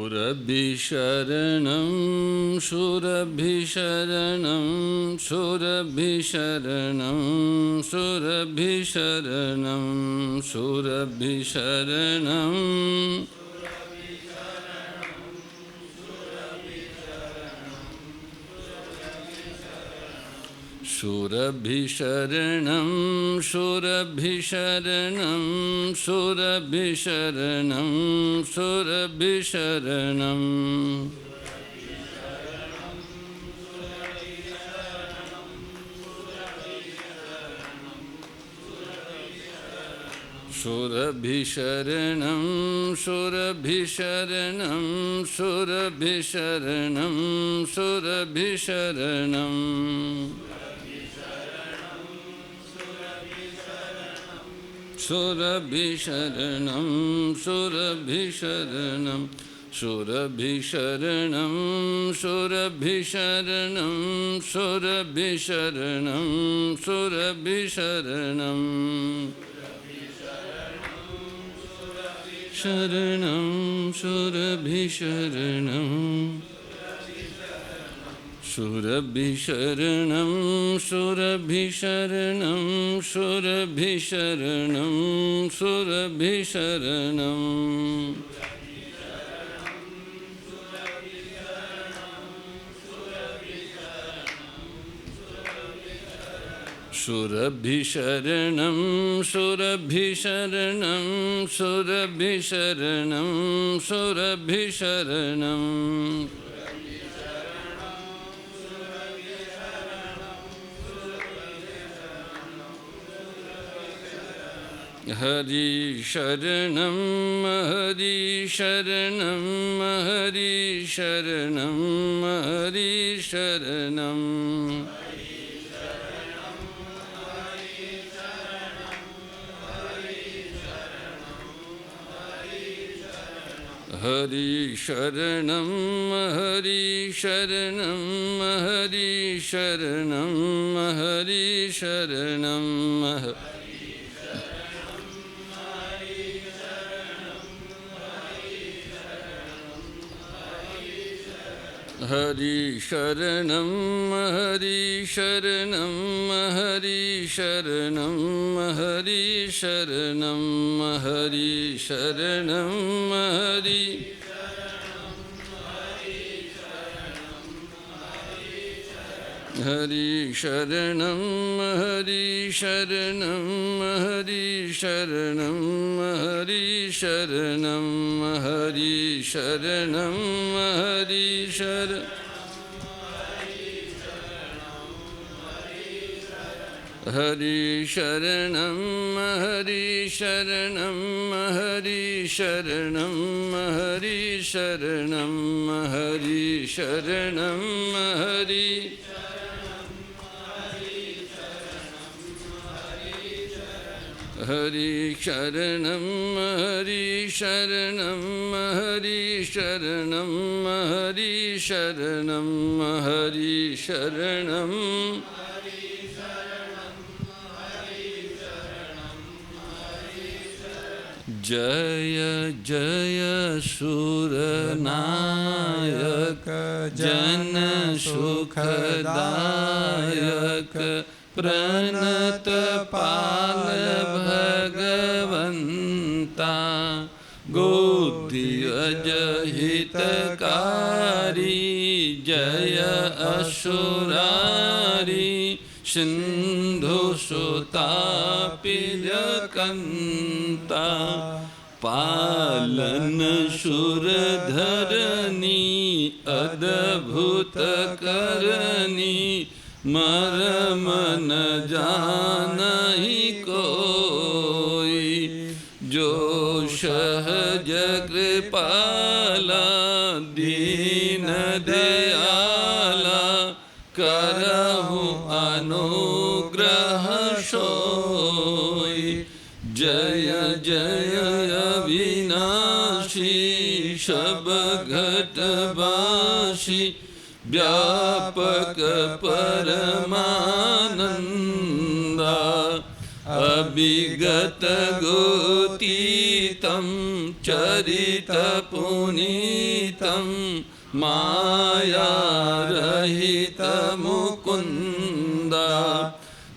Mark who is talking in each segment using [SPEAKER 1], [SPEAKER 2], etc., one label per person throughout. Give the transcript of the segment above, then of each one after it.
[SPEAKER 1] शूरभिशरणं शूरभिशरणं शूरभिशरणं शूरभिशरणं शूरभिशरणं शूरभिशरणं शूरभिशरणं शूरभिशरणं शूरभिशरणं शूरभिशरणं शूरभिशरणं शूरभिशरणं शूरभिशरणं शूरभिशरणं शूरभिशरणं शूरभिशरणं शूरभिशरणं शूरभिशरणं शूरभिशरणं शरणं शूरभिशरणं शूरभिशरणं शूरभिशरणं शूरभिशरणं शूरभिशरणं शूरभिशरणं शूरभिशरणं शूरभिशरणं शूरभिशरणं हरि शरणं हरि शरणं हरि शरणं हरि शरणं हरि शरणं हरि शरणं हरि शरणं हरि शरणं हरि शरणं हरि शरणं हरि शरणं हरि शरणं हरि शरणं हरि हरि शरणं हरि शरणं हरि शरणं हरि शरणं हरि शरणं हरि शरणं हरि शरणं हरि शरणं हरि शरणं हरि शरणं हरि शरणं हरि हरि शरणं हरि शरणं हरि शरणं हरि शरणं हरि शरणं जय जय सुरनायक जन सुखदायक प्रणत पाल भगवंता गोदियज हितकारी जय असुरारी सिंधु सुतापिजकंता पालन सुरधरनी अद्भुत करनी मरम न जानहि कोई जो सहज कृपाला दीन दयाला करहु अनुग्रह सोई जय जय अविनाशी सब घटवासी व्यापक परमानंदा विगत गोतीतं चरित पुनीतं माया रहित मुकुंदा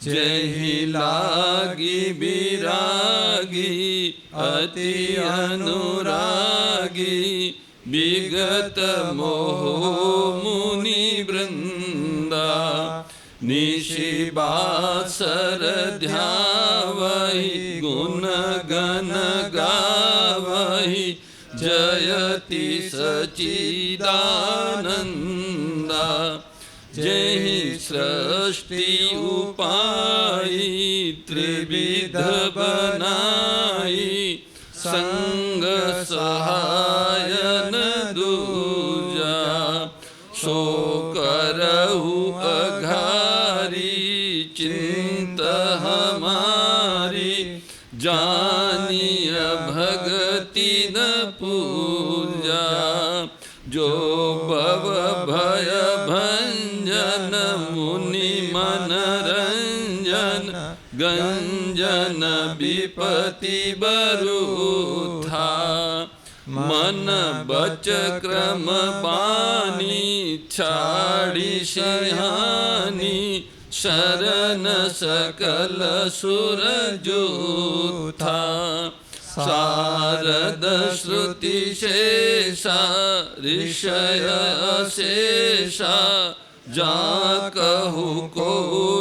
[SPEAKER 1] जहि लागी विरागी अति अनुरागी विगत मोह मुनि वृंदा निशिबासर ध्यावहि गुण गण गावहि जयति सच्चिदानंदा जहि सृष्टि उपाई त्रिविध बनाई संग सहायन दूजा सो करहु अघारी चिंत हमारी जानिय भगति न पूजा जो भव भय भंजन मुनि मनरंजन गंजन विपति बरूथा मन बच क्रम बानी छाड़ी सिहानी शरण सकल सुर जूथा शारद श्रुति शेषा ऋषय शेषा जा कहु को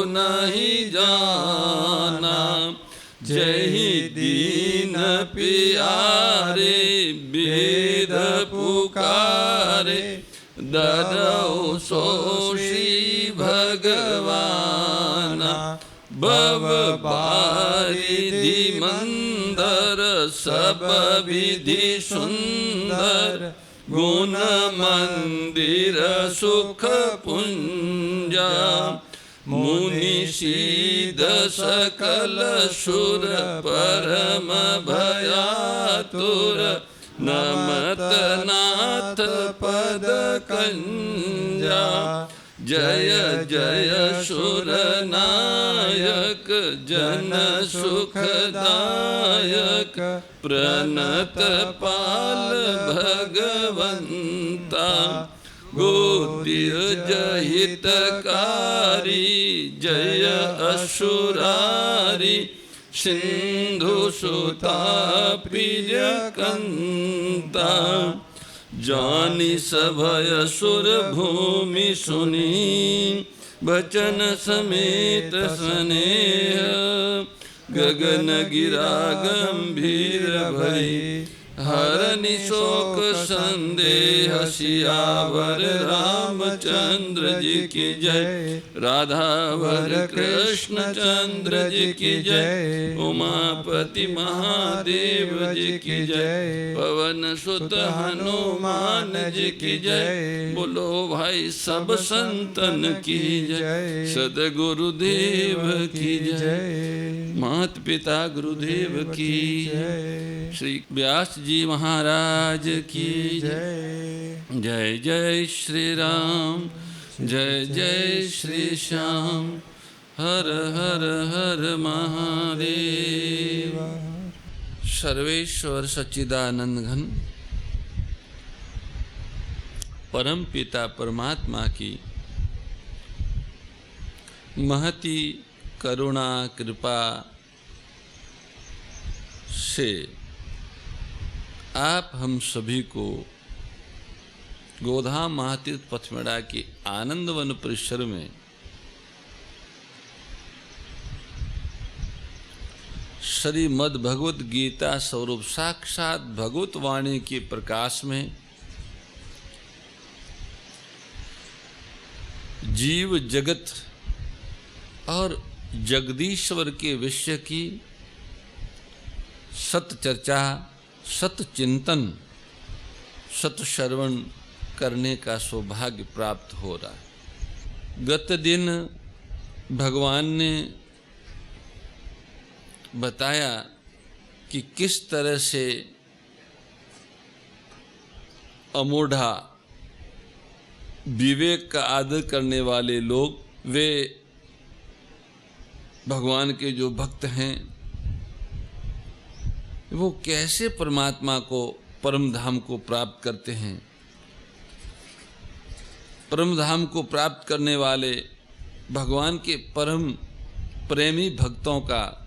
[SPEAKER 1] नहीं जाना जहि दीन पियारे वेद पुकारे दरौ सो श्री भगवाना भव बारिधि मंदर सब विधि सुंदर गुण मंदिर सुख पुंजा मुनि सीध सकल सुर परम भयातुर नमत नाथ पद कंजा जय जय सुर नायक जन सुखदायक प्रणत पाल भगवंता गोतिर जहितकारी जय असुरारी सिंधु सुता प्रिय कंता जानी सभय सुर भूमि सुनी बचन समेत स्नेह गगन गिरा गंभीर भई हरनि शोक संदेह सियावर रामचंद्र जी की जय राधावर कृष्ण चंद्र जी की जय उमापति महादेव जी की जय पवन सुत हनुमान जी की जय बोलो भाई सब संतन की जय सदगुरुदेव की जय मात पिता गुरुदेव की जय श्री व्यास जी महाराज की जय जय जय श्री राम जय जय श्री श्याम हर हर हर महादेव। सर्वेश्वर सच्चिदानंद घन परम पिता परमात्मा की महती करुणा कृपा से आप हम सभी को गोधाम महातीर्थ पथमेड़ा के आनंदवन परिसर में श्रीमद् भगवत गीता स्वरूप साक्षात भगवत वाणी के प्रकाश में जीव जगत और जगदीश्वर के विषय की सत चर्चा सत चिंतन सत श्रवण करने का सौभाग्य प्राप्त हो रहा है। गत दिन भगवान ने बताया कि किस तरह से अमूढ़ा विवेक का आदर करने वाले लोग वे भगवान के जो भक्त हैं वो कैसे परमात्मा को, परम धाम को प्राप्त करते हैं। परम धाम को प्राप्त करने वाले भगवान के परम प्रेमी भक्तों का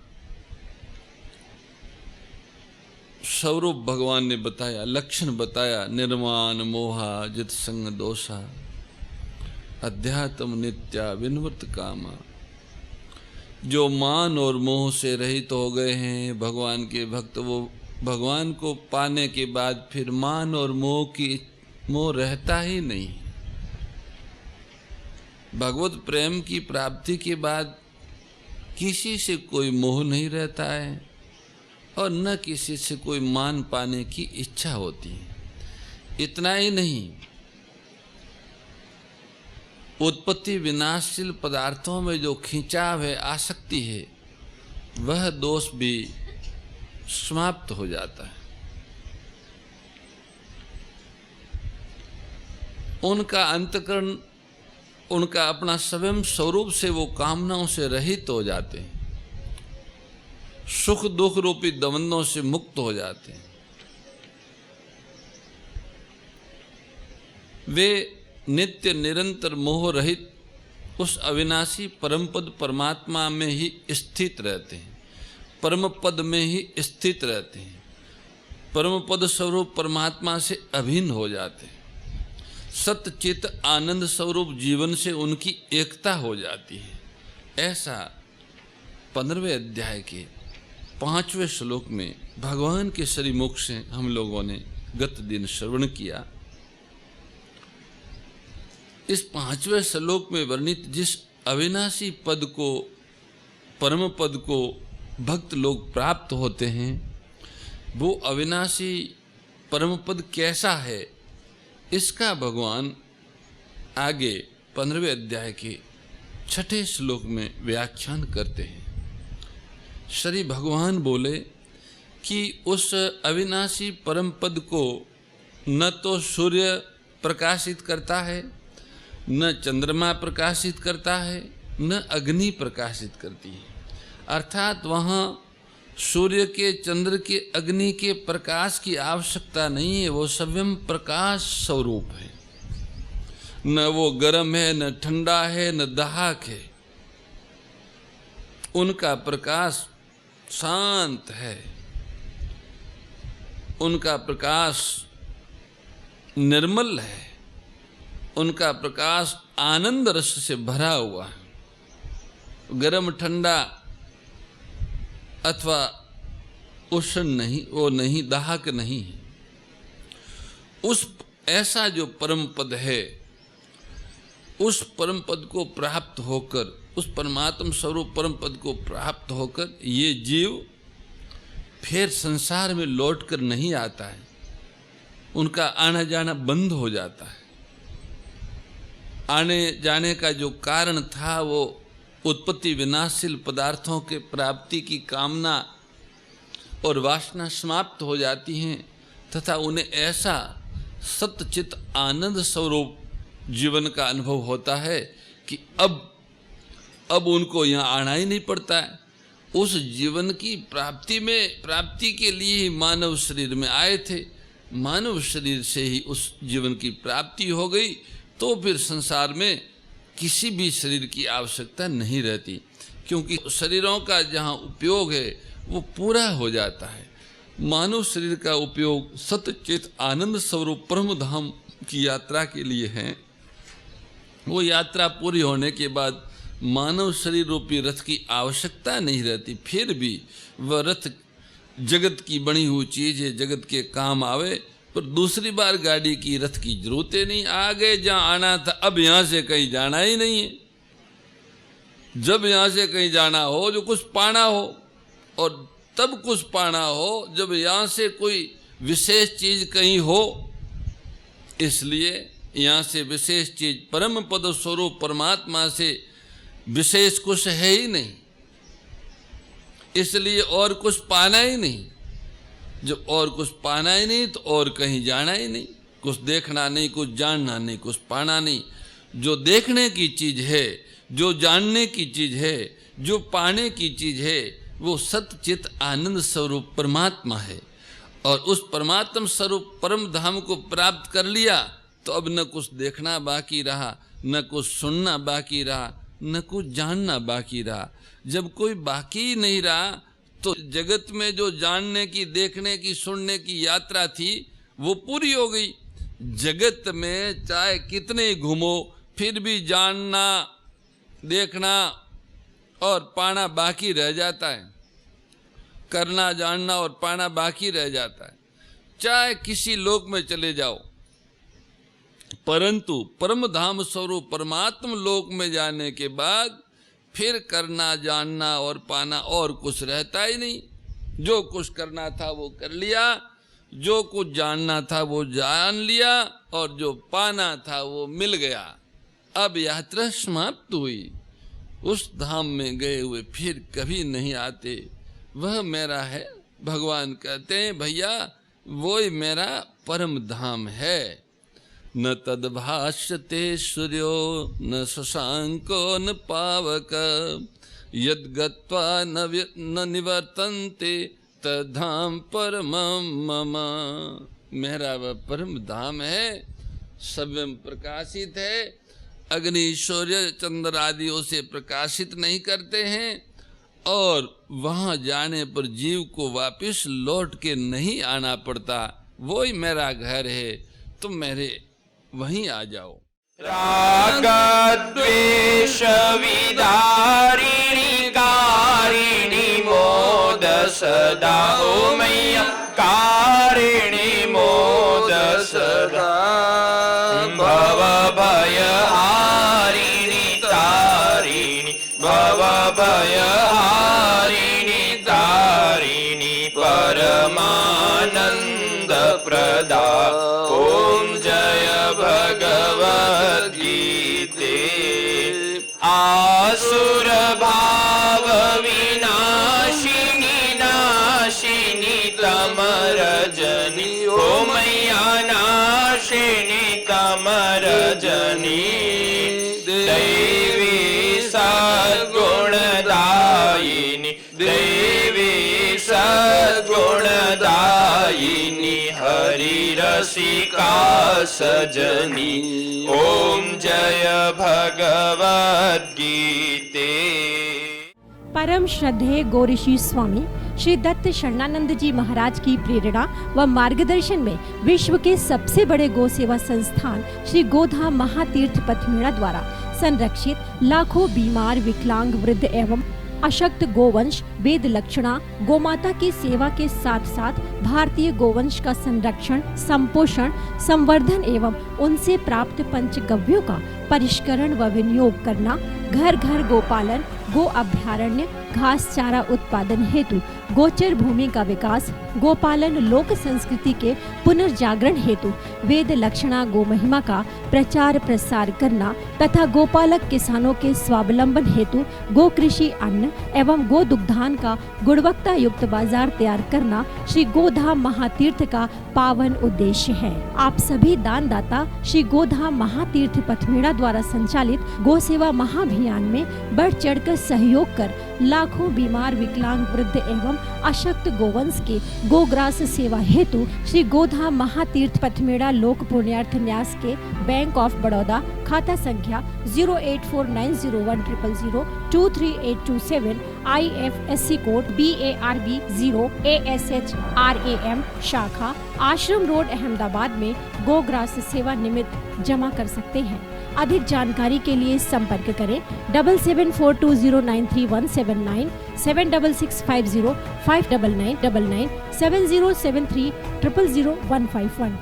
[SPEAKER 1] स्वरूप भगवान ने बताया, लक्षण बताया। निर्वाण मोहा जित संग दोषा, अध्यात्म नित्या विनवर्त कामा। जो मान और मोह से रहित हो गए हैं भगवान के भक्त, वो भगवान को पाने के बाद फिर मान और मोह रहता ही नहीं। भगवत प्रेम की प्राप्ति के बाद किसी से कोई मोह नहीं रहता है और न किसी से कोई मान पाने की इच्छा होती है। इतना ही नहीं, उत्पत्ति विनाशशील पदार्थों में जो खिंचाव है, आसक्ति है, वह दोष भी समाप्त हो जाता है। उनका अंतःकरण, उनका अपना स्वयं स्वरूप से वो कामनाओं से रहित हो जाते हैं, सुख दुख रूपी द्वंद्वों से मुक्त हो जाते हैं। वे नित्य निरंतर मोह रहित उस अविनाशी परम पद परमात्मा में ही स्थित रहते हैं, परम पद में ही स्थित रहते हैं, परम पद स्वरूप परमात्मा से अभिन्न हो जाते हैं। सत्य चित आनंद स्वरूप जीवन से उनकी एकता हो जाती है। ऐसा 15वें अध्याय के 5वें श्लोक में भगवान के श्रीमुख से हम लोगों ने गत दिन श्रवण किया। इस 5वें श्लोक में वर्णित जिस अविनाशी पद को, परम पद को भक्त लोग प्राप्त होते हैं, वो अविनाशी परम पद कैसा है, इसका भगवान आगे 15वें अध्याय के 6ठे श्लोक में व्याख्यान करते हैं। श्री भगवान बोले कि उस अविनाशी परम पद को न तो सूर्य प्रकाशित करता है, न चंद्रमा प्रकाशित करता है, न अग्नि प्रकाशित करती है। अर्थात वहाँ सूर्य के, चंद्र के, अग्नि के प्रकाश की आवश्यकता नहीं है। वो स्वयं प्रकाश स्वरूप है। न वो गर्म है, न ठंडा है, न दाहक है। उनका प्रकाश शांत है, उनका प्रकाश निर्मल है, उनका प्रकाश आनंद रस से भरा हुआ है। गर्म ठंडा अथवा उष्ण नहीं, वो नहीं, दाहक नहीं है। उस ऐसा जो परम पद है, उस परम पद को प्राप्त होकर, उस परमात्म स्वरूप परम पद को प्राप्त होकर ये जीव फिर संसार में लौटकर नहीं आता है। उनका आना जाना बंद हो जाता है। आने जाने का जो कारण था वो उत्पत्ति विनाशशील पदार्थों के प्राप्ति की कामना और वासना समाप्त हो जाती हैं तथा उन्हें ऐसा सत्यचित आनंद स्वरूप जीवन का अनुभव होता है कि अब उनको यहाँ आना ही नहीं पड़ता है। उस जीवन की प्राप्ति के लिए ही मानव शरीर में आए थे। मानव शरीर से ही उस जीवन की प्राप्ति हो गई तो फिर संसार में किसी भी शरीर की आवश्यकता नहीं रहती, क्योंकि शरीरों का जहाँ उपयोग है वो पूरा हो जाता है। मानव शरीर का उपयोग सत्यचित आनंद स्वरूप परम धाम की यात्रा के लिए है। वो यात्रा पूरी होने के बाद मानव शरीर रूपी रथ की आवश्यकता नहीं रहती। फिर भी वह रथ जगत की बनी हुई चीज़ है, जगत के काम आवे, पर दूसरी बार गाड़ी की, रथ की जरूरत ही नहीं। आगे जहाँ आना था अब यहाँ से कहीं जाना ही नहीं है। जब यहाँ से कहीं जाना हो, जो कुछ पाना हो, और तब कुछ पाना हो जब यहाँ से कोई विशेष चीज़ कहीं हो। इसलिए यहाँ से विशेष चीज़ परम पद स्वरूप परमात्मा से विशेष कुछ है ही नहीं, इसलिए और कुछ पाना ही नहीं। जब और कुछ पाना ही नहीं तो और कहीं जाना ही नहीं। कुछ देखना नहीं, कुछ जानना नहीं, कुछ पाना नहीं। जो देखने की चीज़ है, जो जानने की चीज़ है, जो पाने की चीज़ है, वो सतचित आनंद स्वरूप परमात्मा है। और उस परमात्म स्वरूप परम धाम को प्राप्त कर लिया तो अब न कुछ देखना बाकी रहा, न कुछ सुनना बाकी रहा, न कुछ जानना बाकी रहा। जब कोई बाकी नहीं रहा तो जगत में जो जानने की, देखने की, सुनने की यात्रा थी वो पूरी हो गई। जगत में चाहे कितने घूमो फिर भी जानना, देखना और पाना बाकी रह जाता है। करना, जानना और पाना बाकी रह जाता है, चाहे किसी लोक में चले जाओ। परंतु परम धाम स्वरूप परमात्म लोक में जाने के बाद फिर करना, जानना और पाना और कुछ रहता ही नहीं। जो कुछ करना था वो कर लिया, जो कुछ जानना था वो जान लिया और जो पाना था वो मिल गया। अब यात्रा समाप्त हुई। उस धाम में गए हुए फिर कभी नहीं आते, वह मेरा है। भगवान कहते हैं भैया वो ही मेरा परम धाम है। न तद्भाष्यते सूर्यो न शशांको न पावक यद गत्वा न निवर्तन्ते तद्धाम परमं मम। मेरा वह परम धाम है, सव्यम प्रकाशित है, अग्नि सूर्य चंद्र आदियों से प्रकाशित नहीं करते हैं और वहाँ जाने पर जीव को वापस लौट के नहीं आना पड़ता। वो ही मेरा घर है, तुम मेरे वहीं आ जाओ।
[SPEAKER 2] राग द्वेष विदारिणी कारिणी मोद सदा ओ मैया कारिणी मोद सदा भव भय हारिणी तारिणी भव भय हारिणी तारिणी परमानंद प्रदा ओम जय भगवद्गीते। आसुर भाव विनाशिनी नाशिनी तमरजनी ओ मैया नाशिनी तमरजनी दैवी सद्गुणदायिनी दैवी सद्गुणदायिनी हरि रसिका सजनी ओम जय भगवद्गीते।
[SPEAKER 3] परम श्रद्धेय गौरीशी स्वामी श्री दत्त शरणानंद जी महाराज की प्रेरणा व मार्गदर्शन में विश्व के सबसे बड़े गौ सेवा संस्थान श्री गोधाम महातीर्थ पथमेड़ा द्वारा संरक्षित लाखों बीमार, विकलांग, वृद्ध एवं अशक्त गोवंश वेद लक्षणा गोमाता की सेवा के साथ साथ भारतीय गोवंश का संरक्षण, संपोषण, संवर्धन एवं उनसे प्राप्त पंचगव्यों का परिष्करण व विनियोग करना, घर घर गोपालन, गो अभ्यारण्य, घास चारा उत्पादन हेतु गोचर भूमि का विकास, गोपालन लोक संस्कृति के पुनर्जागरण हेतु वेद लक्षणा गो महिमा का प्रचार प्रसार करना तथा गोपालक किसानों के स्वावलंबन हेतु गो कृषि अन्न एवं गो दुग्धान का गुणवत्ता युक्त बाजार तैयार करना श्री गोधाम महातीर्थ का पावन उद्देश्य है। आप सभी दानदाता श्री गोधाम महातीर्थ पथमेड़ा द्वारा संचालित गो सेवा महाअभियान में बढ़ चढ़कर सहयोग कर लाखों बीमार, विकलांग, वृद्ध एवं अशक्त गोवंश के गोग्रास सेवा हेतु श्री गोधाम महातीर्थ पथमेड़ा लोक पुण्यार्थ न्यास के बैंक ऑफ बड़ौदा खाता संख्या 084901000238827 IFSC कोड BARB 0 ASHRAM शाखा आश्रम रोड अहमदाबाद में गोग्रास सेवा निमित्त जमा कर सकते हैं। अधिक जानकारी के लिए संपर्क करें 7742093179 7665059999 7073000151।